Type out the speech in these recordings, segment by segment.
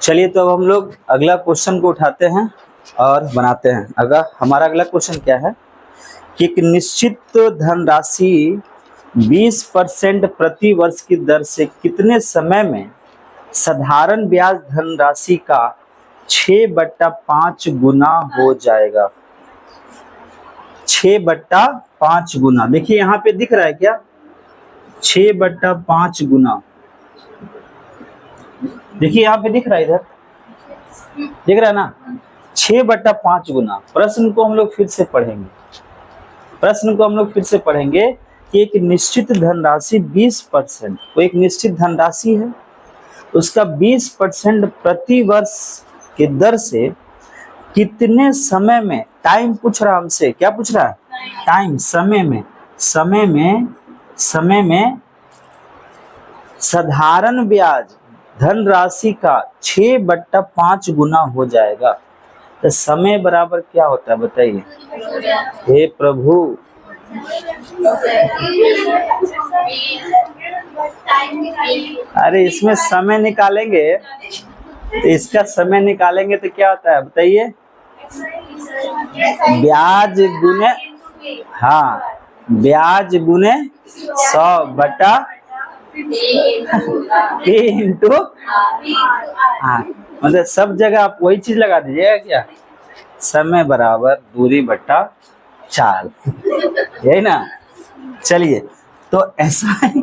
चलिए तो अब हम लोग अगला क्वेश्चन को उठाते हैं और बनाते हैं। हमारा अगला क्वेश्चन क्या है कि एक निश्चित धनराशि 20% प्रति वर्ष की दर से कितने समय में साधारण ब्याज धनराशि का 6/5 गुना हो जाएगा। 6/5 गुना, देखिए यहाँ पे दिख रहा है क्या, 6/5 गुना, देखिए यहाँ पे दिख रहा है, इधर दिख रहा है ना, 6/5 गुना। प्रश्न को हम लोग फिर से पढ़ेंगे कि एक निश्चित धनराशि 20%, वो एक निश्चित धनराशि है, उसका 20% प्रति वर्ष के दर से कितने समय में, टाइम पूछ रहा हमसे, क्या पूछ रहा है, टाइम, समय में साधारण ब्याज धनराशि का 6/5 गुना हो जाएगा। तो समय बराबर क्या होता है बताइए, हे प्रभु, अरे इसमें समय निकालेंगे तो इसका समय निकालेंगे तो क्या होता है बताइए, ब्याज गुने, हाँ, ब्याज गुने 100/P इंटू, हाँ, मतलब सब जगह आप वही चीज लगा दीजिएगा क्या, समय बराबर दूरी बट्टा चाल, यही ना। चलिए तो ऐसा है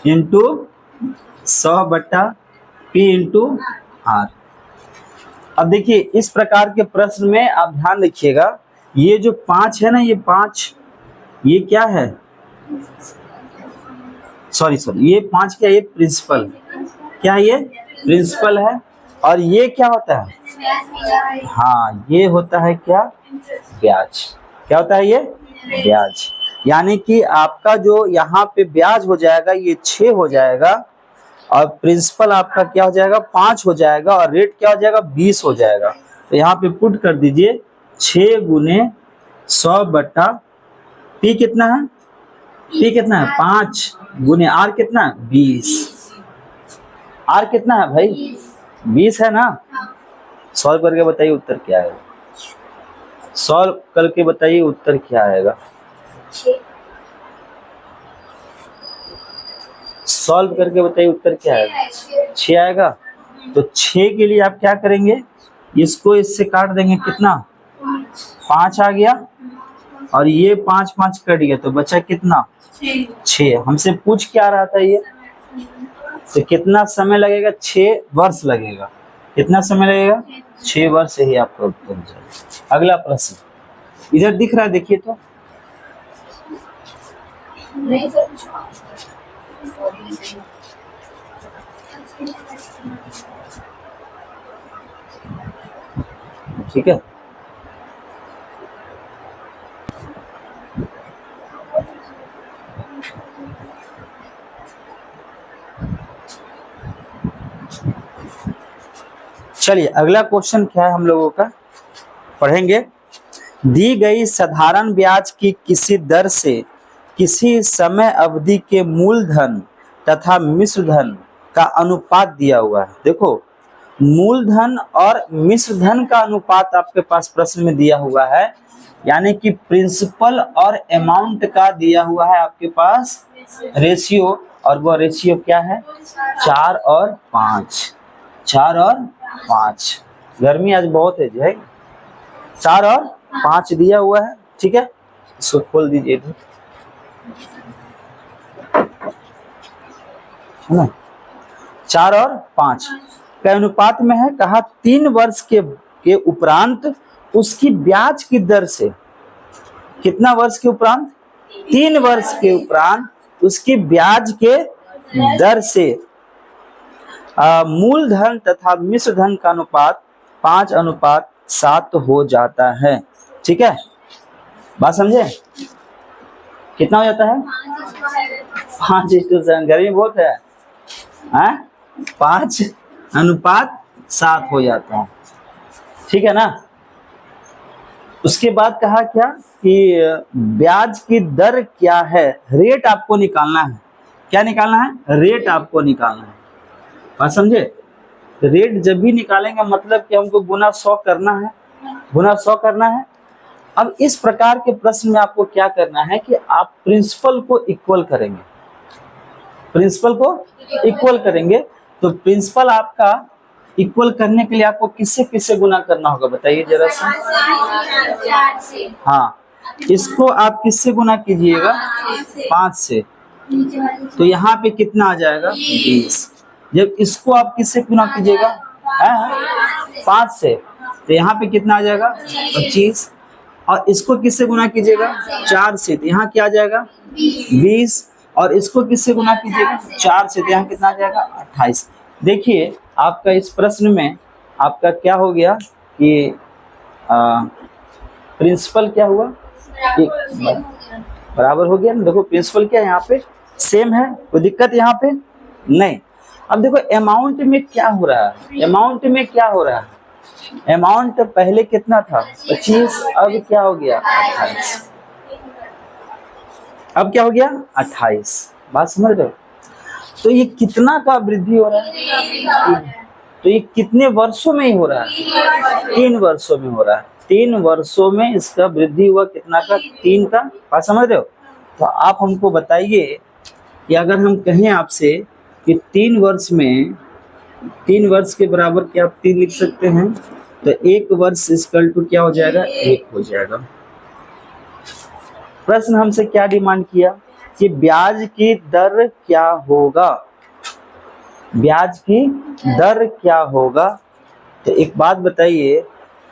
इंटू 100/P इंटू आर। अब देखिए इस प्रकार के प्रश्न में आप ध्यान रखिएगा, ये जो 5 है ना, ये 5, ये क्या है, सॉरी ये 5 क्या, ये प्रिंसिपल, क्या ये प्रिंसिपल है, और ये क्या होता है, हाँ ये होता है क्या, ब्याज। क्या होता है ये, ब्याज। यानी कि आपका जो यहाँ पे ब्याज हो जाएगा ये 6 हो जाएगा, और प्रिंसिपल आपका क्या हो जाएगा, 5 हो जाएगा, और रेट क्या हो जाएगा, 20 हो जाएगा। तो यहाँ पे पुट कर दीजिए 6 गुने 100/P कितना है, P कितना है 5 गुने आर कितना है 20, आर कितना है भाई 20 है ना। सॉल्व करके बताइए उत्तर क्या आएगा, सॉल्व करके बताइए उत्तर क्या आएगा, सॉल्व करके बताइए उत्तर क्या आएगा, 6 आएगा। तो 6 के लिए आप क्या करेंगे, इसको इससे काट देंगे, कितना 5 आ गया, और ये 5 5 कट गया, तो बचा कितना 6। हमसे पूछ क्या रहा था ये, तो कितना समय लगेगा, 6 वर्ष लगेगा। कितना समय लगेगा, 6 वर्ष ही आपका उत्तर जाएगा। अगला प्रश्न इधर दिख रहा है, देखिए तो, ठीक है। चलिए अगला क्वेश्चन क्या है हम लोगों का, पढ़ेंगे। दी गई साधारण ब्याज की किसी दर से किसी समय अवधि के मूलधन तथा मिश्र धन का अनुपात दिया हुआ है। देखो मूलधन और मिश्र धन का अनुपात आपके पास प्रश्न में दिया हुआ है, यानी कि प्रिंसिपल और अमाउंट का दिया हुआ है आपके पास रेशियो, और वो रेशियो क्या है, 4 और 5। 4 और 5, गर्मी आज बहुत है जी, 4 और 5 दिया हुआ है, ठीक है। इसको खोल दीजिए, है ना, 4 और 5 के अनुपात में है, कहा 3 वर्ष के उपरांत उसकी ब्याज की दर से, कितना वर्ष के उपरांत, 3 वर्ष के उपरांत उसकी ब्याज के दर से मूलधन तथा मिश्र धन का अनुपात 5:7 हो जाता है, ठीक है। बात समझे, कितना हो जाता है, 5:7, गर्मी बहुत है, 5:7 हो जाता है, ठीक है ना। उसके बाद कहा क्या कि ब्याज की दर क्या है, रेट आपको निकालना है, क्या निकालना है, रेट आपको निकालना है, बात समझे। रेट जब भी निकालेंगे मतलब कि हमको गुना 100 करना है, गुना 100 करना है। अब इस प्रकार के प्रश्न में आपको क्या करना है कि आप प्रिंसिपल को इक्वल करेंगे, प्रिंसिपल को इक्वल करेंगे। तो प्रिंसिपल आपका इक्वल करने के लिए आपको किससे किससे गुना करना होगा बताइए जरा सा। हाँ, इसको आप किससे गुना कीजिएगा, 5 से। तो यहाँ पे कितना आ जाएगा 20। जब इसको आप किससे गुना कीजिएगा 5 से, तो यहाँ पे कितना आ जाएगा 25। और इसको किससे गुना कीजिएगा 4 से, तो यहाँ क्या आ जाएगा 20। और इसको किससे गुना कीजिएगा 4 से, तो यहाँ कितना आ जाएगा 28। देखिए आपका इस प्रश्न में आपका क्या हो गया कि प्रिंसिपल क्या हुआ, बराबर हो गया ना। देखो प्रिंसिपल क्या है यहाँ पे सेम है, कोई दिक्कत यहाँ पे नहीं। अब देखो अमाउंट में क्या हो रहा है, अमाउंट में क्या हो रहा है, अमाउंट पहले कितना था 25, अब क्या हो गया 28, अब क्या हो गया 28। बात समझ रहे हो। तो ये कितना का वृद्धि हो रहा है, तो ये कितने वर्षों में ही हो रहा है, 3 वर्षों में हो रहा है। 3 वर्षों में इसका वृद्धि हुआ कितना का, 3 का। बात समझ रहे हो। तो आप हमको बताइए कि अगर हम कहें आपसे कि 3 वर्ष में, 3 वर्ष के बराबर क्या आप 3 लिख सकते हैं, तो 1 वर्ष इक्वल टू क्या हो जाएगा 1 हो जाएगा। प्रश्न हमसे क्या डिमांड किया कि ब्याज की दर क्या होगा, ब्याज की दर क्या होगा। तो एक बात बताइए,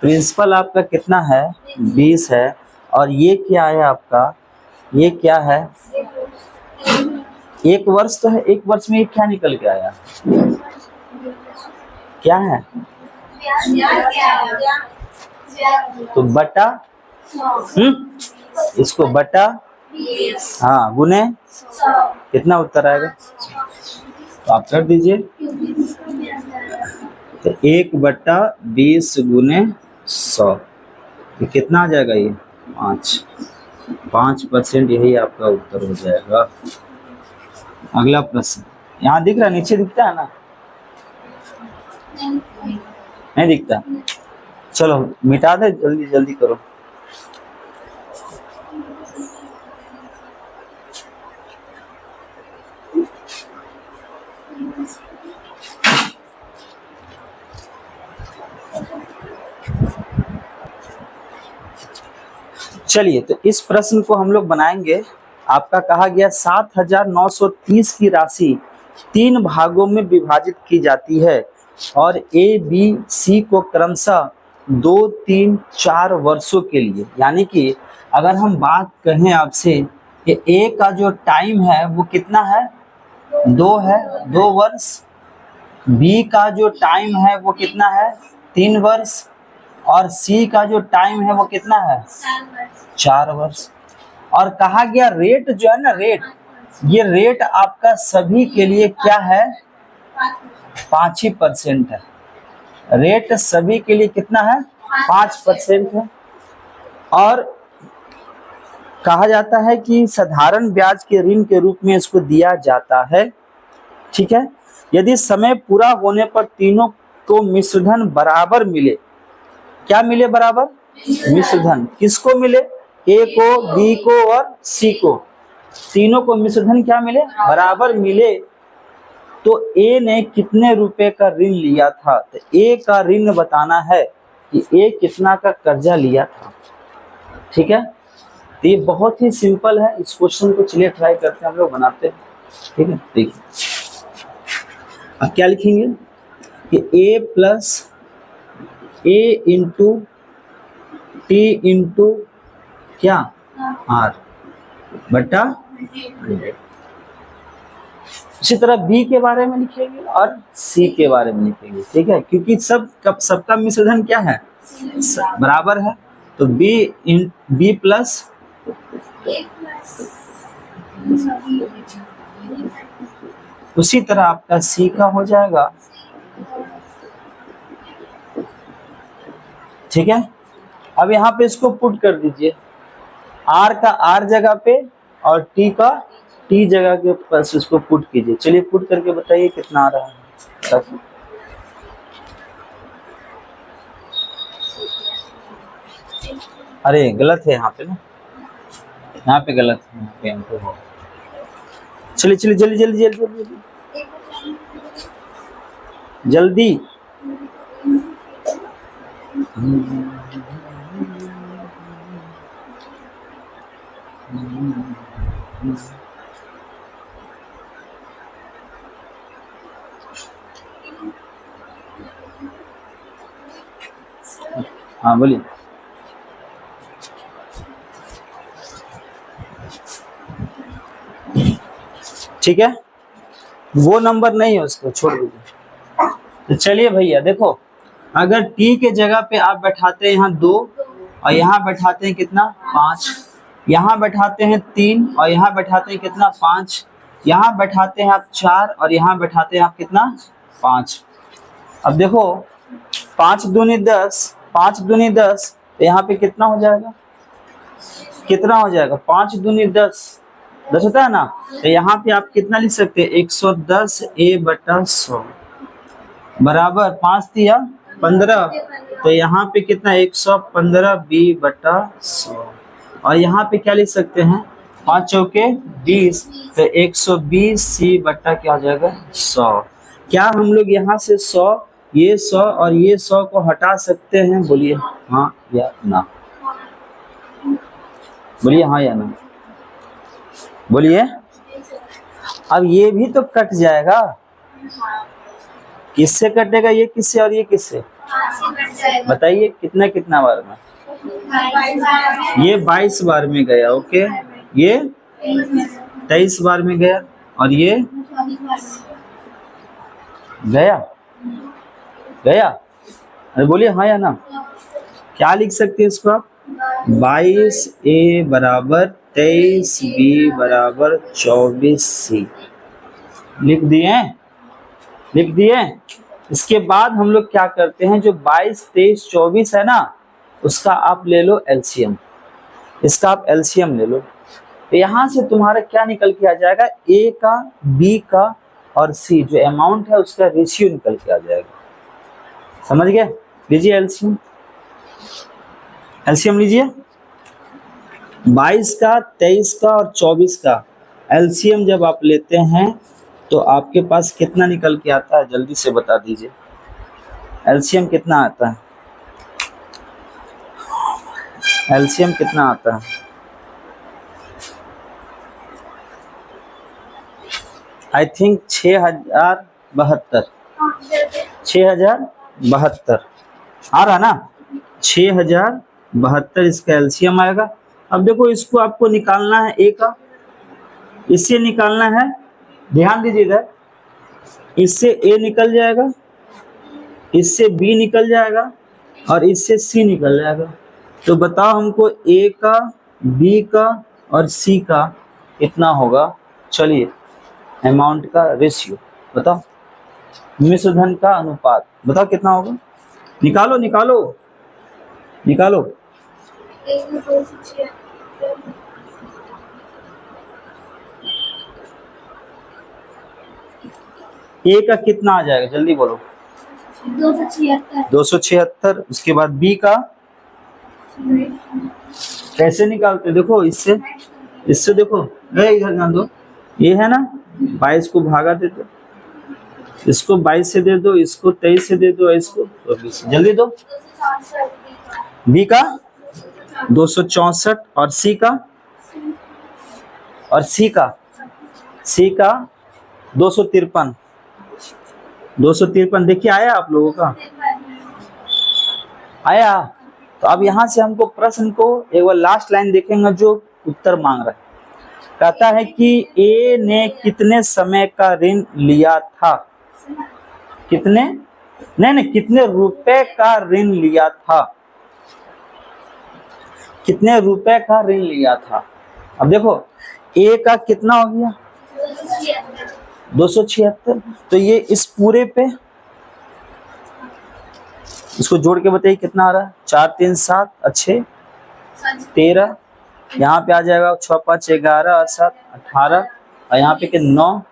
प्रिंसिपल आपका कितना है 20 है, और ये क्या है आपका, ये क्या है 1 वर्ष तो है। 1 वर्ष में ये क्या निकल के आया, क्या है, तो बटा, इसको बटा, हाँ गुने, कितना उत्तर आएगा, तो आप कर दीजिए। तो 1/20 गुने 100, ये कितना आ जाएगा, ये 5%, यही आपका उत्तर हो जाएगा। अगला प्रश्न यहाँ दिख रहा है, नीचे दिखता है ना, नहीं दिखता, चलो मिटा दे, जल्दी जल्दी करो। चलिए, तो इस प्रश्न को हम लोग बनाएंगे। आपका कहा गया 7930 की राशि 3 भागों में विभाजित की जाती है और ए बी सी को क्रमशः 2, 3, 4 वर्षों के लिए, यानी कि अगर हम बात कहें आपसे कि ए का जो टाइम है वो कितना है 2 है, 2 वर्ष, बी का जो टाइम है वो कितना है 3 वर्ष, और सी का जो टाइम है वो कितना है 4 वर्ष। और कहा गया रेट जो है ना, रेट, ये रेट आपका सभी के लिए क्या है 5% है। रेट सभी के लिए कितना है 5% है। और कहा जाता है कि साधारण ब्याज के ऋण के रूप में इसको दिया जाता है, ठीक है। यदि समय पूरा होने पर तीनों को मिश्रधन बराबर मिले, क्या मिले बराबर, मिश्रधन, किसको मिले, ए को, बी को और सी को, तीनों को मिश्रधन क्या मिले बराबर मिले, तो ए ने कितने रुपए का ऋण लिया था। तो ए का ऋण बताना है कि ए कितना का कर्जा लिया था, ठीक है। तो ये बहुत ही सिंपल है, इस क्वेश्चन को चलिए ट्राई करते हैं, हम लोग बनाते हैं, ठीक है। देखिए अब क्या लिखेंगे कि ए प्लस ए इंटू टी इंटू क्या आर बटा 100। इसी तरह बी के बारे में लिखेंगे और सी के बारे में लिखेंगे, ठीक है, क्योंकि सबका मिश्रधन क्या है बराबर है। तो बी प्लस उसी तरह आपका सी का हो जाएगा, ठीक है। अब यहाँ पे इसको पुट कर दीजिए, आर का आर जगह पे और टी का टी जगह के पास इसको पुट कीजिए। चलिए पुट करके बताइए कितना आ रहा है। अरे गलत है यहाँ पे ना, यहाँ पे गलत है, यहाँ पे हमको हो। चलिए चलिए जल्दी जल्दी जल्दी जल्दी जल्दी। हाँ बोलिए। ठीक है, वो नंबर नहीं है, उसको छोड़ दीजिए। तो चलिए भैया देखो, अगर t के जगह पे आप बैठाते हैं यहाँ 2 और यहाँ बैठाते हैं कितना 5, यहाँ बैठाते हैं 3 और यहाँ बैठाते हैं कितना 5, यहाँ बैठाते हैं आप 4 और यहाँ बैठाते हैं आप कितना 5। अब देखो 5 दूनी 10, 5 दूनी 10, तो यहाँ पे कितना हो जाएगा, कितना हो जाएगा 5 दूनी 10, 10 होता है ना। तो यहाँ पे आप कितना लिख सकते हैं 110 a/100 बराबर 5 दिया 15, तो यहाँ पे कितना 115 b/100। और यहाँ पे क्या लिख सकते हैं 5 चौके 20, तो 120 c/ क्या हो जाएगा 100। क्या हम लोग यहाँ से 100, ये 100 और ये 100 को हटा सकते हैं? बोलिए हाँ या ना, बोलिए हाँ या ना, बोलिए। अब ये भी तो कट जाएगा, किससे कटेगा, ये किससे और ये किससे, बताइए कितना कितना बार में, ये 22 बार में गया, ओके, ये 23 बार में गया और ये गया गया। अरे बोलिए हाँ या ना। क्या लिख सकते हैं इसको आप, 22a बराबर 23b बराबर 24c लिख दिए, लिख दिए। इसके बाद हम लोग क्या करते हैं, जो 22, 23, 24 है ना, उसका आप ले लो एलसीएम, इसका आप एलसीएम ले लो। तो यहाँ से तुम्हारा क्या निकल के आ जाएगा, ए का, बी का और सी जो अमाउंट है उसका रेशियो निकल के आ जाएगा। समझ गए? लीजिए एलसीएम, एलसीएम लीजिए। 22 का, 23 का और 24 का एलसीएम जब आप लेते हैं तो आपके पास कितना निकल के आता है, जल्दी से बता दीजिए। एलसीएम कितना आता है, एलसीएम कितना आता है? आई थिंक 6072, 6072 आ रहा ना, 6072 इसका एलसीएम आएगा। अब देखो इसको आपको निकालना है ए का, इससे निकालना है, ध्यान दीजिए इधर, इससे ए निकल जाएगा, इससे बी निकल जाएगा और इससे सी निकल जाएगा। तो बताओ हमको ए का, बी का और सी का कितना होगा। चलिए अमाउंट का रेशियो बताओ, मिश्र धन का अनुपात बताओ कितना होगा, निकालो निकालो निकालो। ए का कितना आ जाएगा, जल्दी बोलो। 276। उसके बाद बी का कैसे निकालते, देखो इससे, इससे देखो, इधर ध्यान दो, ये है ना 22 को भागा दे दो, इसको 22 से दे दो, इसको 23 से दे दो, इसको 24, जल्दी दो। बी का 264 और सी का, और सी का 253, 253 देखिए आया आप लोगों का, आया। तो अब यहाँ से हमको प्रश्न को एक बार लास्ट लाइन देखेंगे जो उत्तर मांग रहा है। कहता है कि ए ने कितने समय का ऋण लिया था, कितने नहीं कितने रुपए का ऋण लिया था, कितने रुपए का ऋण लिया था। अब देखो ए का कितना हो गया 276, तो ये इस पूरे पे इसको जोड़ के बताइए कितना आ रहा है, 4 3 7 अच्छे 13, यहाँ पे आ जाएगा 6 5 11 और 7 18, और यहाँ पे 9,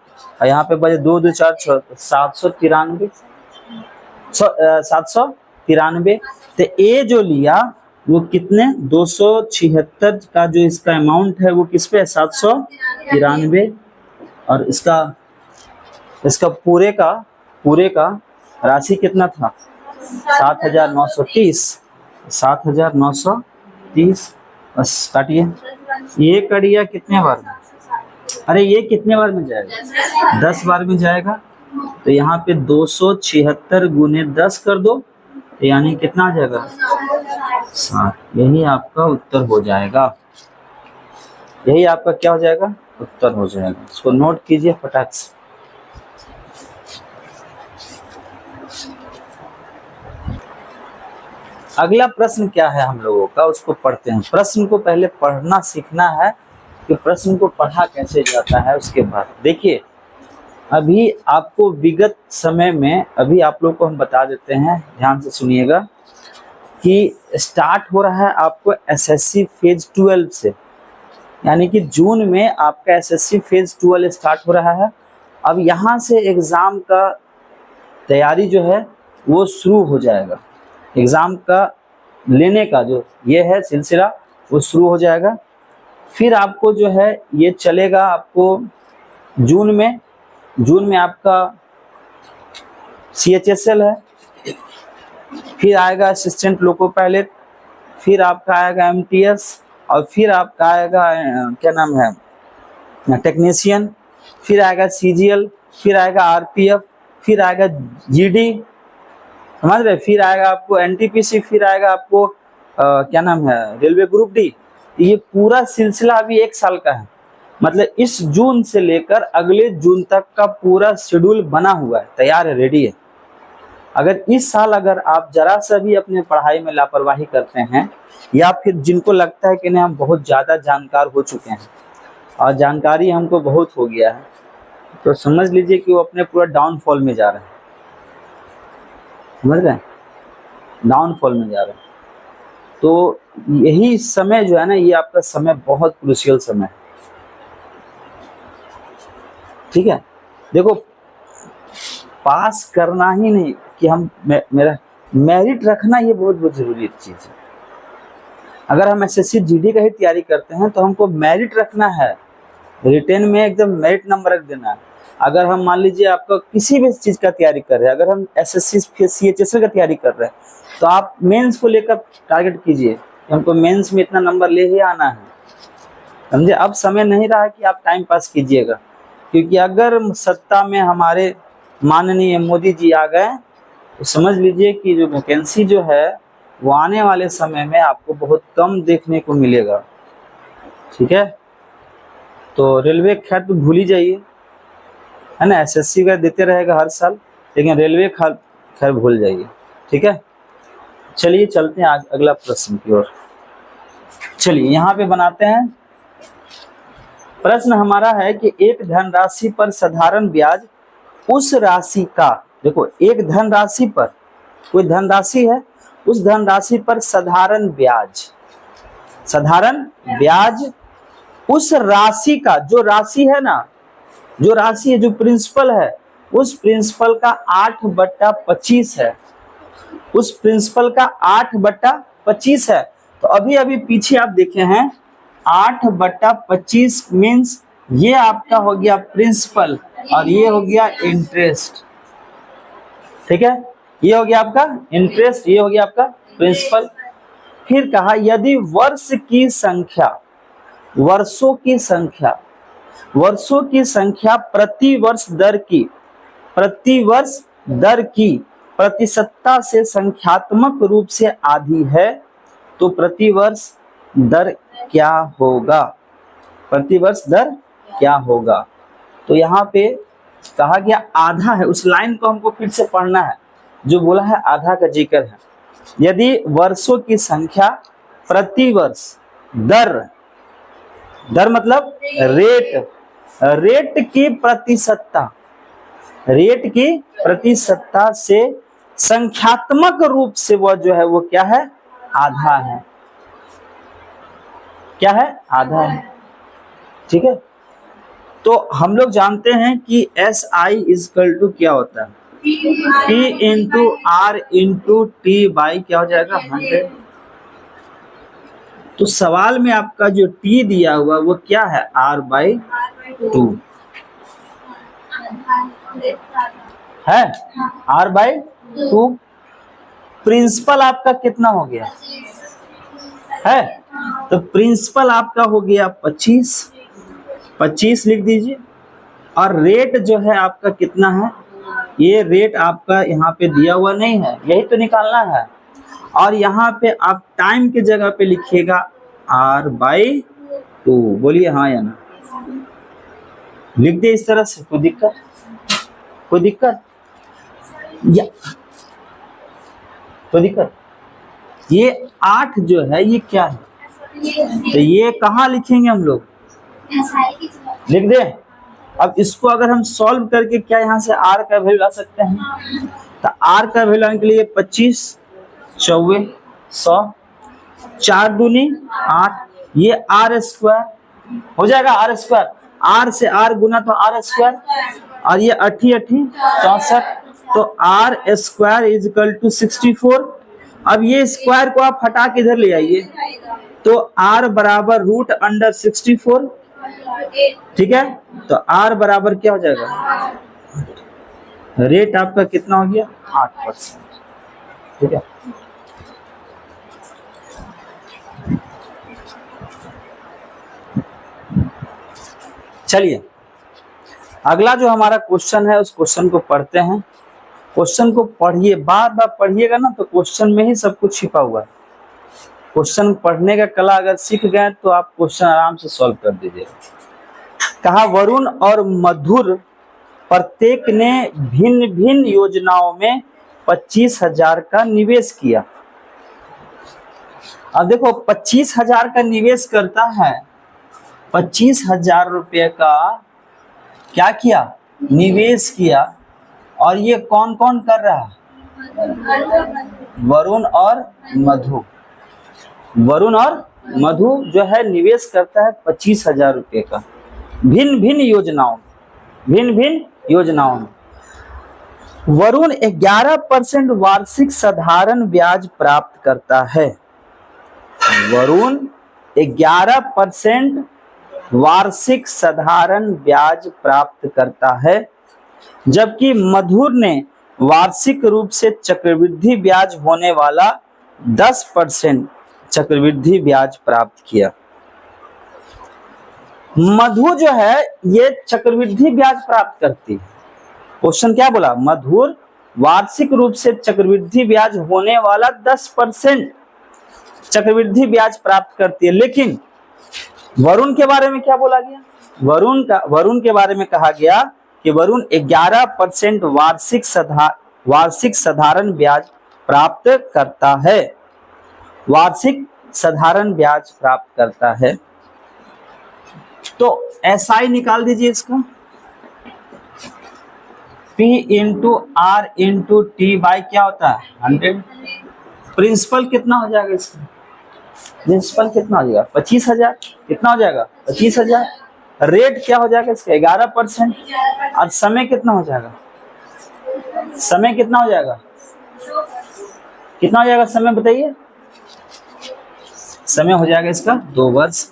और यहाँ पे बजे 2 2 4 6 793, 793। तो ए जो लिया वो कितने 276 का जो इसका अमाउंट है वो किस पे है 793, और इसका इसका पूरे का राशि कितना था 7930, 7930। बस काटिए, ये कटिया कितने बार में, अरे ये कितने बार में जाएगा 10 बार में जाएगा। तो यहाँ पे 276 गुने 10 कर दो, तो यानी कितना आ जाएगा 7। यही आपका उत्तर हो जाएगा, यही आपका क्या हो जाएगा उत्तर हो जाएगा। इसको नोट कीजिए फटाक से। अगला प्रश्न क्या है हम लोगों का, उसको पढ़ते हैं। प्रश्न को पहले पढ़ना सीखना है कि प्रश्न को पढ़ा कैसे जाता है। उसके बाद देखिए, अभी आपको विगत समय में, अभी आप लोग को हम बता देते हैं, ध्यान से सुनिएगा कि स्टार्ट हो रहा है आपको एसएससी फेज 12 से, यानी कि जून में आपका एसएससी फेज 12 स्टार्ट हो रहा है। अब यहाँ से एग्ज़ाम का तैयारी जो है वो शुरू हो जाएगा, एग्ज़ाम का लेने का जो ये है सिलसिला वो शुरू हो जाएगा। फिर आपको जो है ये चलेगा, आपको जून में आपका CHSL है, फिर आएगा असिस्टेंट लोको पायलट, फिर आपका आएगा MTS, और फिर आपका आएगा क्या नाम है टेक्नीशियन, फिर आएगा CGL, फिर आएगा RPF, फिर आएगा GD, समझ रहे, फिर आएगा आपको NTPC, फिर आएगा आपको क्या नाम है रेलवे ग्रुप D। ये पूरा सिलसिला अभी 1 साल का है, मतलब इस जून से लेकर अगले जून तक का पूरा शेड्यूल बना हुआ है, तैयार है, रेडी है। अगर इस साल अगर आप जरा सा भी अपने पढ़ाई में लापरवाही करते हैं, या फिर जिनको लगता है कि नहीं हम बहुत ज़्यादा जानकार हो चुके हैं और जानकारी हमको बहुत हो गया है, तो समझ लीजिए कि वो अपने पूरा डाउनफॉल में जा रहे हैं, समझ रहे हैं, डाउनफॉल में जा रहे हैं। तो यही समय जो है ना, ये आपका समय बहुत क्रूशियल समय है, ठीक है। देखो, पास करना ही नहीं कि हम मेरा मेरिट रखना, ये बहुत जरूरी चीज़ है। अगर हम एसएससी जीडी का ही तैयारी करते हैं तो हमको मेरिट रखना है, रिटेन में एकदम मेरिट नंबर रख देना है। अगर हम मान लीजिए आपका किसी भी चीज़ का तैयारी कर रहे हैं, अगर हम एसएससी CHSL का तैयारी कर रहे हैं, तो आप मेंस को लेकर टारगेट कीजिए, हमको मेंस में इतना नंबर ले ही आना है, समझे। अब समय नहीं रहा कि आप टाइम पास कीजिएगा, क्योंकि अगर सत्ता में हमारे माननीय मोदी जी आ गए तो समझ लीजिए कि जो वैकेंसी जो है वो आने वाले समय में आपको बहुत कम देखने को मिलेगा, ठीक है। तो रेलवे खैर तो भूल ही जाइए, है ना, एसएससी का देते रहेगा हर साल, लेकिन रेलवे खैर भूल जाइए, ठीक है। चलिए चलते हैं अगला प्रश्न की ओर। चलिए यहाँ पे बनाते हैं। प्रश्न हमारा है कि एक धनराशि पर साधारण ब्याज उस राशि का, देखो एक धनराशि पर, कोई धनराशि है, उस धनराशि पर साधारण ब्याज उस राशि का, जो राशि है ना, जो राशि है, जो प्रिंसिपल है, उस प्रिंसिपल का 8/25 है, उस प्रिंसिपल का 8/25 है। तो अभी पीछे आप देखे हैं 8/25 मीन्स ये आपका हो गया प्रिंसिपल और ये हो गया इंटरेस्ट, ठीक है। ये हो गया आपका इंटरेस्ट, ये हो गया आपका प्रिंसिपल। फिर कहा यदि वर्षों की संख्या प्रतिवर्ष दर की प्रतिशतता से संख्यात्मक रूप से आधी है, तो प्रतिवर्ष दर क्या होगा, प्रतिवर्ष दर क्या होगा। तो यहाँ पे कहा गया आधा है, उस लाइन को हमको फिर से पढ़ना है, जो बोला है आधा का जिक्र है। यदि वर्षों की संख्या प्रतिवर्ष दर मतलब रेट की प्रतिशतता से संख्यात्मक रूप से वह जो है वो क्या है, आधा है, क्या है, आधा है, ठीक है। तो हम लोग जानते हैं कि SI इजकल टू क्या होता है, P into R into T by क्या हो जाएगा 100, तो सवाल में आपका जो टी दिया हुआ वो क्या है, r/2 है, r/2। प्रिंसिपल आपका कितना हो गया है, तो प्रिंसिपल आपका हो गया 25 लिख दीजिए। और रेट जो है आपका कितना है, ये रेट आपका यहाँ पे दिया हुआ नहीं है, यही तो निकालना है। और यहाँ पे आप टाइम की जगह पे लिखिएगा r/2। बोलिए हाँ या ना, लिख दे इस तरह से, कोई दिक्कत या कोई दिक्कत। ये 8 जो है ये क्या है, तो ये कहाँ लिखेंगे हम लोग, लिख दे। अब इसको अगर हम सॉल्व करके क्या यहाँ से r का वैल्यू ला सकते हैं, तो r का वैल्यू लाने के लिए 25 चौवे 100 4 दूनी 8, ये r² हो जाएगा, r², r से r गुना तो r², और ये 8 64, तो r² इजिकल टू 64। अब ये स्क्वायर को आप हटा के इधर ले आइए, तो r बराबर √64, ठीक है। तो r बराबर क्या हो जाएगा, रेट आपका कितना हो गया 8%, ठीक है। चलिए अगला जो हमारा क्वेश्चन है उस क्वेश्चन को पढ़ते हैं। क्वेश्चन को पढ़िए, बार बार पढ़िएगा ना तो क्वेश्चन में ही सब कुछ छिपा हुआ है। क्वेश्चन पढ़ने का कला अगर सीख गए तो आप क्वेश्चन आराम से सॉल्व कर दीजिएगा। कहा वरुण और मधुर प्रत्येक ने भिन्न भिन्न योजनाओं में 25,000 का निवेश किया। अब देखो 25,000 का निवेश करता है, 25,000 रुपये का क्या किया, निवेश किया। और ये कौन कौन कर रहा है, वरुण और मधु। वरुण और मधु जो है निवेश करता है 25,000 रुपये का भिन्न भिन्न योजनाओं में। वरुण 11% वार्षिक साधारण ब्याज प्राप्त करता है। वरुण 11% वार्षिक साधारण ब्याज प्राप्त करता है, जबकि मधुर ने वार्षिक रूप से चक्रवृद्धि ब्याज होने वाला 10% चक्रवृद्धि ब्याज प्राप्त किया। मधु जो है ये चक्रवृद्धि ब्याज प्राप्त करती है। क्वेश्चन क्या बोला, मधुर वार्षिक रूप से चक्रवृद्धि ब्याज होने वाला 10% चक्रवृद्धि ब्याज प्राप्त करती है। लेकिन वरुण के बारे में क्या बोला गया, वरुण के बारे में कहा गया कि वरुण 11% वार्षिक साधारण ब्याज प्राप्त करता है, वार्षिक साधारण ब्याज प्राप्त करता है। तो SI निकाल दीजिए इसका, P into R into T by क्या होता है 100। प्रिंसिपल कितना हो जाएगा इसका, प्रिंसिपल कितना हो जाएगा 25,000, कितना हो जाएगा 25,000। रेट क्या हो जाएगा इसका 11%। और समय कितना हो जाएगा, समय कितना हो जाएगा, कितना हो जाएगा समय बताइए, समय हो जाएगा इसका 2 वर्ष।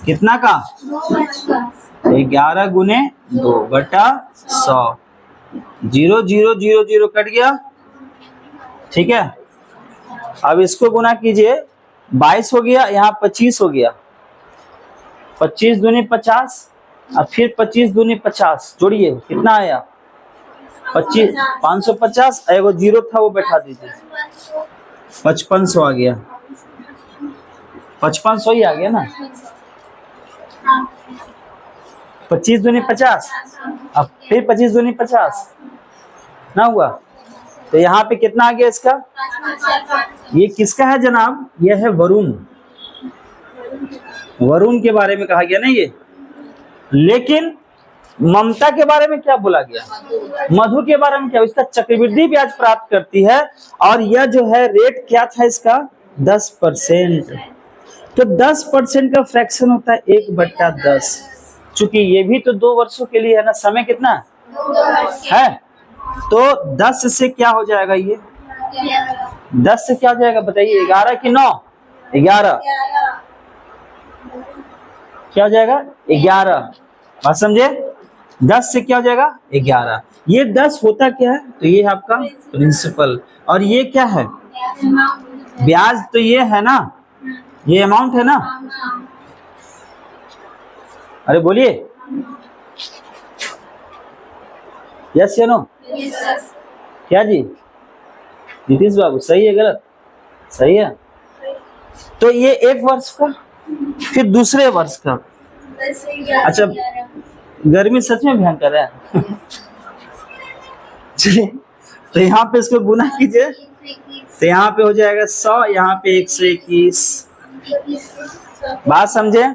कितना का 11 गुने 2 बटा 100, 0 0 0 0 कट गया, ठीक है। अब इसको गुना कीजिए, 22 हो गया, यहाँ 25 हो गया, 25 दूनी 50, और फिर 25 दूनी 50, जोड़िए कितना आया 25, 550, एगो जीरो था वो बैठा दीजिए, 5500 आ गया, 5500 ही आ गया ना। 25 दूनी 50, अब फिर 25 दूनी 50 ना हुआ, तो यहाँ पे कितना आ गया इसका, ये किसका है जनाब, ये है वरुण, वरुण के बारे में कहा गया ना ये। लेकिन ममता के बारे में क्या बोला गया, मधु के बारे में क्या, इसका चक्रवृद्धि ब्याज प्राप्त करती है, और यह जो है रेट क्या था इसका 10%। तो 10% का फ्रैक्शन होता है 1/10, चूंकि ये भी तो 2 वर्षों के लिए है ना, समय कितना है, तो 10 से क्या हो जाएगा, ये 10 से क्या हो जाएगा बताइए, 11 की 9, 11। क्या हो जाएगा? 11। बात समझे? 10 से क्या हो जाएगा? 11। ये 10 होता क्या है? तो ये है आपका प्रिंसिपल। और ये क्या है? ब्याज। तो ये है ना, ये अमाउंट है ना। अरे बोलिए, यस या नो? क्या जी? नीतीश बाबू सही है गलत? सही है। तो ये एक वर्ष का, फिर दूसरे वर्ष का। अच्छा, गर्मी सच में भयंकर है। चलिए, तो यहाँ पे इसको गुना कीजिए, तो यहाँ पे हो जाएगा 100, यहाँ पे 121। बात समझे?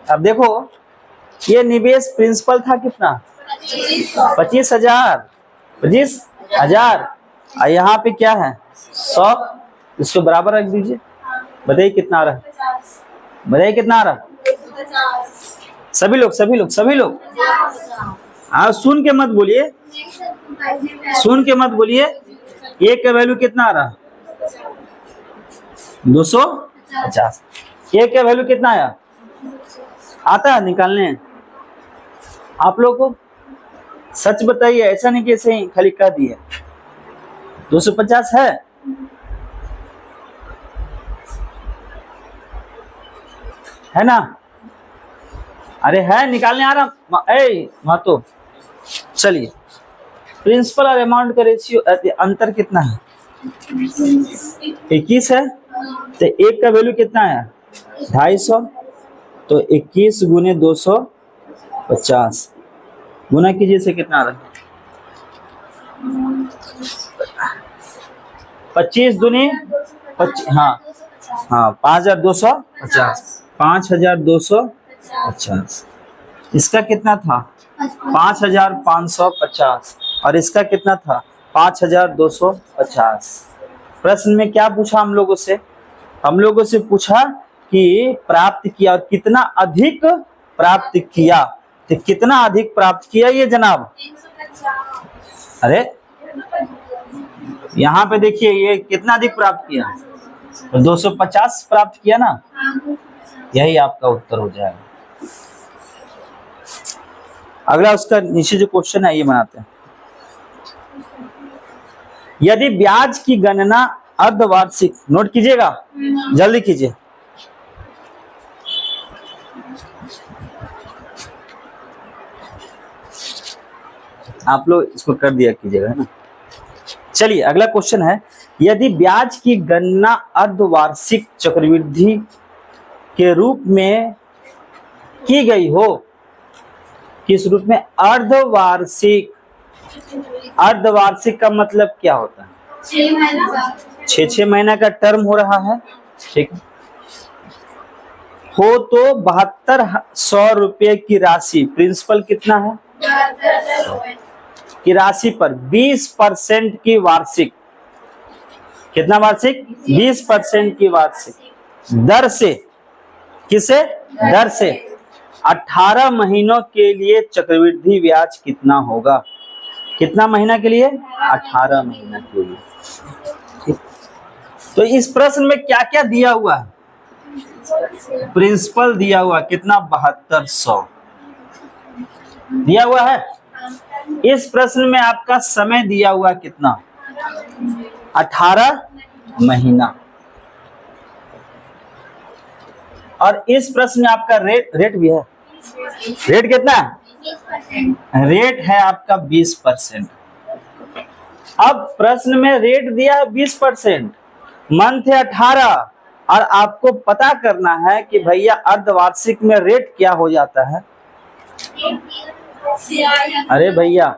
अब देखो, ये निवेश प्रिंसिपल था कितना? 25,000। 25,000। और यहाँ पे क्या है? 100। इसको बराबर रख दीजिए। बताइए कितना आ रहा है? बताइए कितना आ रहा है? सभी लोग सभी लोग सभी लोग सुन के मत बोलिए, सुन के मत बोलिए। एक का वैल्यू कितना आ रहा है? 250। एक का वैल्यू कितना आया? आता है निकालने? आप लोग को सच बताइए, ऐसा नहीं कि ऐसे ही खाली कह दिए। 250 है ना? अरे है, निकालने आ रहा। तो चलिए, प्रिंसिपल और अमाउंट का रेशियो अंतर कितना है? 21 है। तो एक का वैल्यू कितना है? 250। तो 21 गुने 250 गुना कीजिए, से कितना आ रहा है? 25 दूनी 25। हाँ हाँ, 5250। 5250। इसका कितना था? 5550। और इसका कितना था? 5250। प्रश्न में क्या पूछा हम लोगों से? हम लोगों से पूछा कि प्राप्त किया और कितना अधिक प्राप्त किया। तो कितना अधिक प्राप्त किया ये जनाब? अरे यहाँ पे देखिए, ये कितना अधिक प्राप्त किया? तो 250 प्राप्त किया ना। यही आपका उत्तर हो जाएगा। अगला उसका नीचे जो क्वेश्चन है ये बनाते हैं। यदि ब्याज की गणना अर्धवार्षिक, नोट कीजिएगा, जल्दी कीजिए। आप लोग इसको कर दिया कीजिएगा, है ना। चलिए, अगला क्वेश्चन है, यदि ब्याज की गणना अर्धवार्षिक चक्रवृद्धि के रूप में की गई हो। किस रूप में? अर्धवार्षिक। अर्धवार्षिक का मतलब क्या होता है? 6 महीना का टर्म हो रहा है, ठीक है। हो तो 7200 रुपये की राशि, प्रिंसिपल कितना है? की राशि पर 20% की वार्षिक, कितना वार्षिक? 20% की वार्षिक दर से, किसे? दर से 18 महीनों के लिए चक्रवृद्धि ब्याज कितना होगा? कितना महीना के लिए? 18 महीना के लिए। तो इस प्रश्न में क्या क्या दिया हुआ है? प्रिंसिपल दिया हुआ कितना? 7200 दिया हुआ है। इस प्रश्न में आपका समय दिया हुआ कितना? 18 महीना। और इस प्रश्न में आपका रेट भी है। रेट कितना है? रेट है आपका 20%। अब प्रश्न में रेट दिया है 20%, मंथ है 18, और आपको पता करना है कि भैया अर्धवार्षिक में रेट क्या हो जाता है। अरे भैया,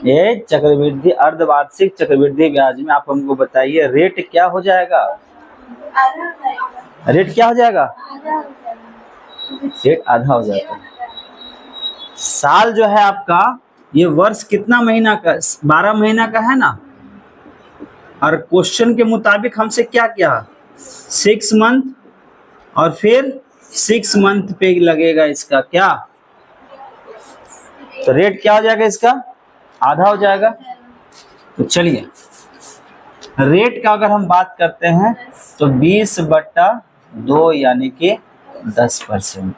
ये चक्रवृद्धि, अर्धवार्षिक चक्रवृद्धि ब्याज में आप हमको बताइए रेट क्या हो जाएगा? रेट क्या हो जाएगा? रेट आधा हो जाता है। साल जो है आपका, ये वर्ष कितना महीना का? 12 महीना का है ना। और क्वेश्चन के मुताबिक हमसे क्या किया? 6 मंथ, और फिर 6 मंथ पे लगेगा इसका क्या? तो रेट क्या हो जाएगा इसका? आधा हो जाएगा। तो चलिए, रेट का अगर हम बात करते हैं तो 20/2 यानी कि 10%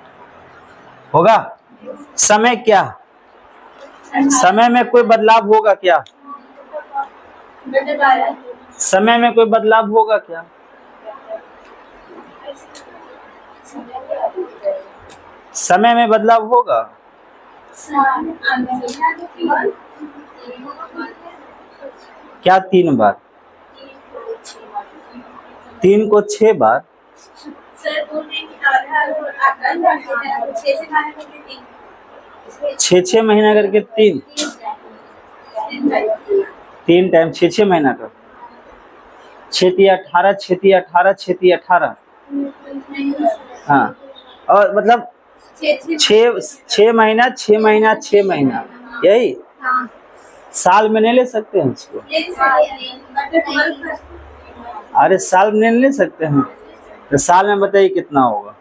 होगा। समय क्या, समय में कोई बदलाव होगा क्या, समय में कोई बदलाव होगा क्या? समय में बदलाव होगा। क्या 3 बार? 3 को 6 बार। 6 महीना करके 3 टाइम 6 महीना का 6×18 6×18 6×18 हाँ, और मतलब 6 महीना 6 महीना 6 महीना, यही साल में नहीं ले सकते हैं इसको। अरे साल में नहीं ले सकते हैं, तो साल में बताइए कितना होगा,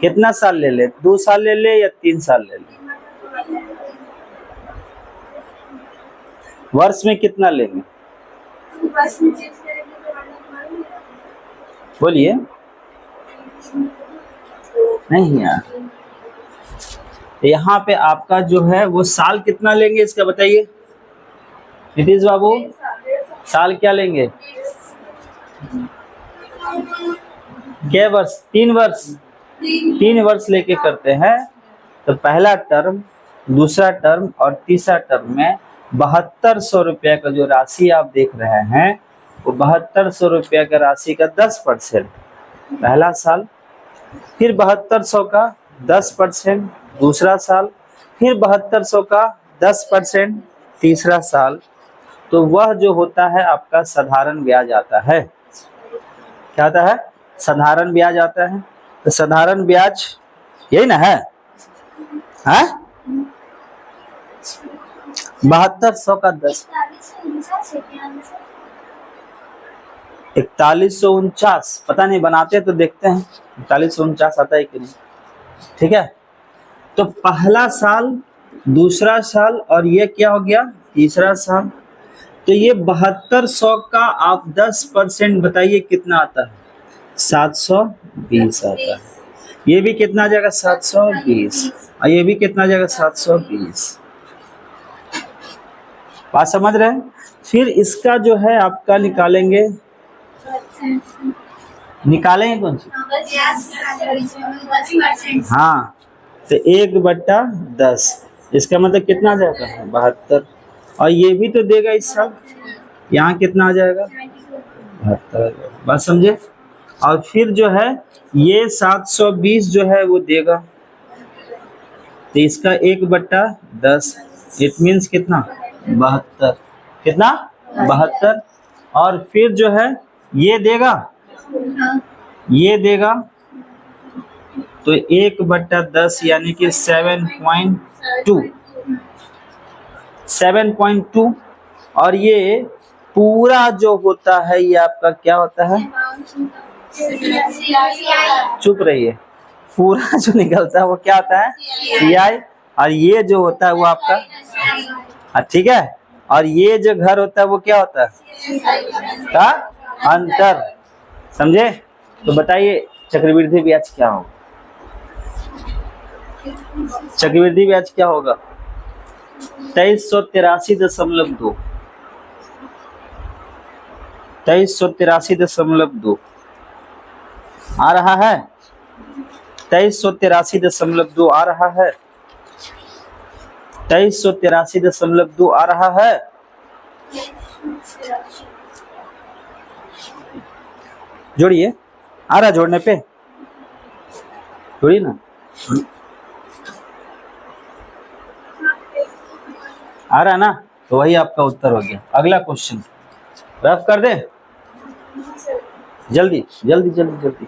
कितना साल ले ले, 2 साल ले ले या 3 साल ले ले, वर्ष में कितना लेंगे बोलिए। नहीं यार, यहाँ पे आपका जो है वो साल कितना लेंगे इसका बताइए नीतीश बाबू, साल क्या लेंगे, क्या वर्ष, 3 वर्ष, 3 वर्ष लेके करते हैं। तो पहला टर्म, दूसरा टर्म और तीसरा टर्म में 7200 रुपया का जो राशि आप देख रहे हैं वो 7200 रुपया का राशि का 10% पहला साल, फिर 7200 का 10% दूसरा साल, फिर 7200 का 10% तीसरा साल। तो वह जो होता है आपका साधारण ब्याज आता है। क्या आता है? साधारण ब्याज आता है। तो साधारण ब्याज यही ना है, हाँ? 7200 का 10, 4149, पता नहीं बनाते तो देखते हैं 4149 आता है कि नहीं। ठीक है, तो पहला साल, दूसरा साल और ये क्या हो गया, तीसरा साल। तो ये 7200 का आप 10% बताइए कितना आता है, 720 आता है। ये भी कितना आ जाएगा, 720, और ये भी कितना आ जाएगा, 720। बात समझ रहे हैं? फिर इसका जो है आपका निकालेंगे, निकालेंगे कौन सी, हाँ, तो 1/10, इसका मतलब कितना आ जाएगा, 72। और ये भी तो देगा इस साल, यहाँ कितना आ जाएगा, 72। बात समझे? और फिर जो है ये 720 जो है वो देगा, तो इसका 1/10, इट मीन्स कितना, 72, कितना, 72। और फिर जो है ये देगा, ये देगा, तो 1/10 यानी कि 7.2। और ये पूरा जो होता है ये आपका क्या होता है, चुप रहिए, पूरा जो निकलता है वो क्या होता है, CI। और ये जो होता है वो आपका, ठीक है, और ये जो घर होता है वो क्या होता है, का अंतर। समझे? तो बताइए चक्रवृद्धि ब्याज क्या होगा, चक्रवृद्धि ब्याज क्या होगा, 2383.2, 2383.2 आ रहा है, 2383.2 आ रहा है, 2383.2 आ रहा है। जोड़िए, आ रहा जोड़ने पे, जोड़िए ना, आ रहा ना, तो वही आपका उत्तर हो गया। अगला क्वेश्चन रफ कर दे, जल्दी जल्दी जल्दी जल्दी।